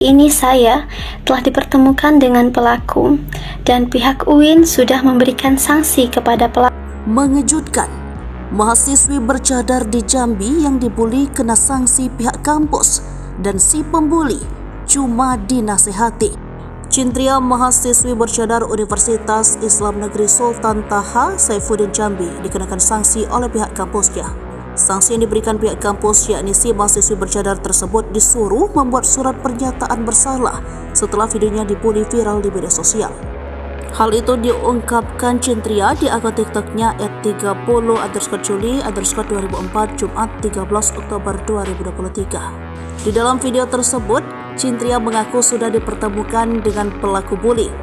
Ini saya telah dipertemukan dengan pelaku dan pihak UIN sudah memberikan sanksi kepada pelaku. Mengejutkan, mahasiswi bercadar di Jambi yang dibuli kena sanksi pihak kampus dan si pembuli cuma dinasihati. Cintria, mahasiswi bercadar Universitas Islam Negeri Sultan Taha Saifuddin Jambi dikenakan sanksi oleh pihak kampusnya. Sanksi yang diberikan pihak kampus yakni si mahasiswi bercadar tersebut disuruh membuat surat pernyataan bersalah setelah videonya dibuli viral di media sosial. Hal itu diungkapkan Cintria di akun TikToknya @30_Juli_2004 Jumat 13 Oktober 2023. Di dalam video tersebut, Cintria mengaku sudah dipertemukan dengan pelaku bully.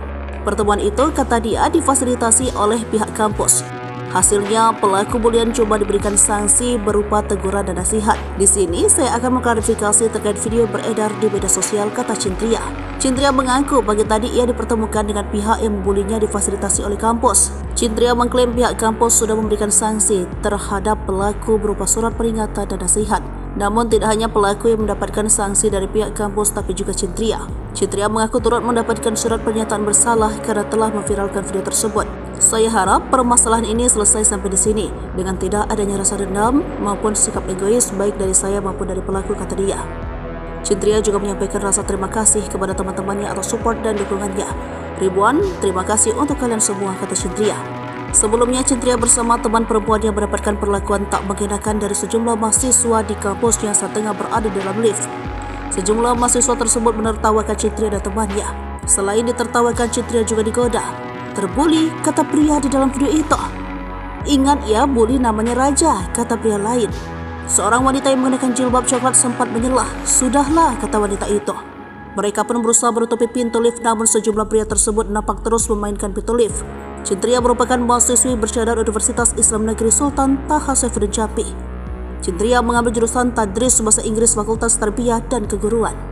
Pertemuan itu, kata dia, difasilitasi oleh pihak kampus. Hasilnya, pelaku bulian cuma diberikan sanksi berupa teguran dan nasihat. Di sini, saya akan mengklarifikasi terkait video beredar di media sosial, kata Cintria. Cintria mengaku pagi tadi ia dipertemukan dengan pihak yang membulinya difasilitasi oleh kampus. Cintria mengklaim pihak kampus sudah memberikan sanksi terhadap pelaku berupa surat peringatan dan nasihat. Namun tidak hanya pelaku yang mendapatkan sanksi dari pihak kampus tapi juga Cintria. Cintria mengaku turut mendapatkan surat pernyataan bersalah karena telah memviralkan video tersebut. Saya harap permasalahan ini selesai sampai di sini dengan tidak adanya rasa dendam maupun sikap egois baik dari saya maupun dari pelaku, kata dia. Cintria juga menyampaikan rasa terima kasih kepada teman-temannya atas support dan dukungannya. Ribuan terima kasih untuk kalian semua, kata Cintria. Sebelumnya, Cintria bersama teman perempuannya mendapatkan perlakuan tak mengenakan dari sejumlah mahasiswa di kampusnya saat tengah berada dalam lift. Sejumlah mahasiswa tersebut menertawakan Cintria dan temannya. Selain ditertawakan, Cintria juga digoda. Terbuli, kata pria di dalam video itu. Ingat ya, bully namanya Raja, kata pria lain. Seorang wanita yang mengenakan jilbab coklat sempat menyelah. Sudahlah, kata wanita itu. Mereka pun berusaha menutupi pintu lift, namun sejumlah pria tersebut nampak terus memainkan pintu lift. Cintria merupakan mahasiswi bercadar Universitas Islam Negeri Sultan Taha Saifuddin Jambi. Cintria mengambil jurusan Tadris Bahasa Inggris Fakultas Tarbiyah dan Keguruan.